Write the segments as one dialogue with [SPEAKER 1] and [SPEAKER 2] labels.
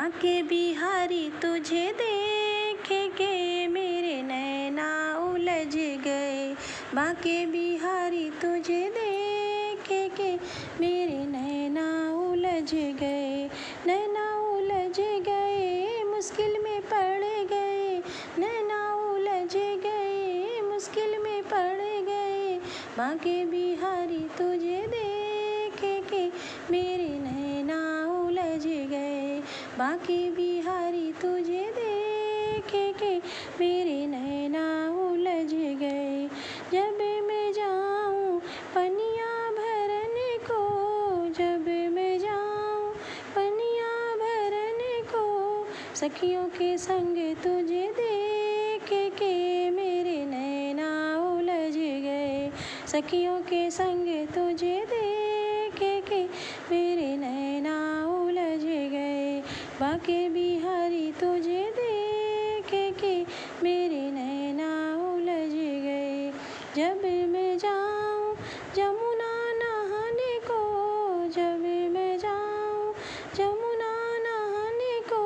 [SPEAKER 1] बाके बिहारी तुझे देख के मेरे नैना उलझ गए। बाके बिहारी तुझे देख के मेरे नैना उलझ गए। नैना उलझ गए, मुश्किल में पड़ गए। नैना उलझ गए, मुश्किल में पड़ गए। बाके बिहारी तुझे देख के मेरे नैना उलझ गए। बाके बिहारी तुझे देख के मेरे नैना उलझ गए। जब मैं जाऊं पनिया भरने को, जब मैं जाऊं पनिया भरने को, सखियों के संग तुझे देख के मेरे नैना उलझ गए। सखियों के संग तुझे देख के मेरे नैना उलझ गए। बाके बिहारी तुझे देख के मेरे नैना उलझ गए। जब मैं जाऊं जमुना नहाने को, जब मैं जाऊं जमुना नहाने को,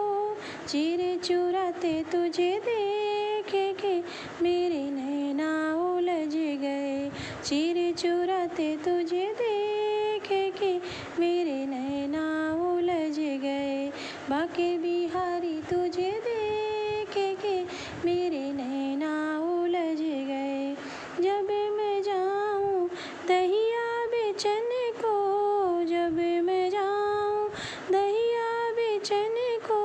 [SPEAKER 1] चीरे चुराते तुझे देख के मेरे नैना उलझ गए। चीरे चुराते तुझे देख के मेरे नैना उलझ गए। बाके बिहारी तुझे देख के मेरे नैना उलझ गए। जब मैं जाऊं दहिया बेचने को, जब मैं जाऊं दहिया बेचने को,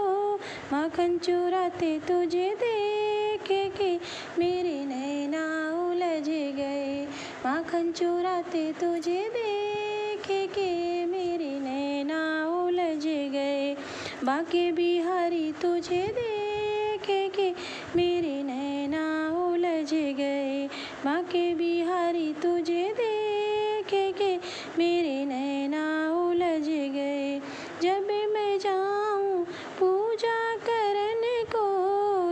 [SPEAKER 1] माखन चुराते तुझे देख के मेरे नैना उलझ गए। माखन चुराते तुझे देख के मेरे नैना उलझ गए। बाके बिहारी तुझे देख के मेरे नैना उलझ गए। बाके बिहारी तुझे देख के मेरे नैना उलझ गए। जब मैं जाऊं पूजा करने को,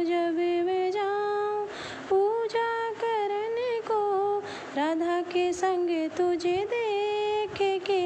[SPEAKER 1] जब मैं जाऊं पूजा करने को, राधा के संग तुझे देख के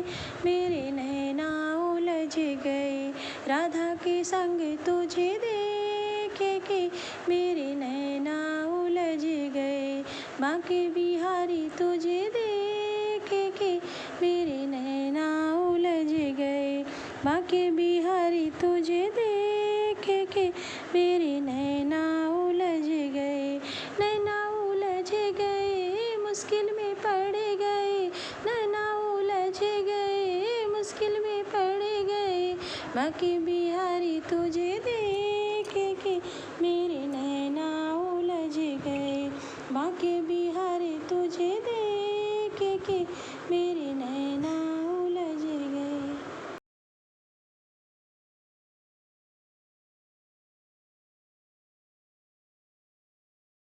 [SPEAKER 1] मेरे नैना उलझ गए। राधा के संग तुझे देख के मेरे नैना उलझ गए। बाके बिहारी तुझे देख के मेरे नैना उलझ गए। बाके बिहारी तुझे देख के मेरे नैना उलझ गए। नैना उलझ गए, मुश्किल में पड़ गए। नैना उलझ गए, मुश्किल में पड़ गए। बाके बिहारी तुझे देख के मेरे नैना उलझ गए। बाके बिहारी तुझे देख के मेरे नैना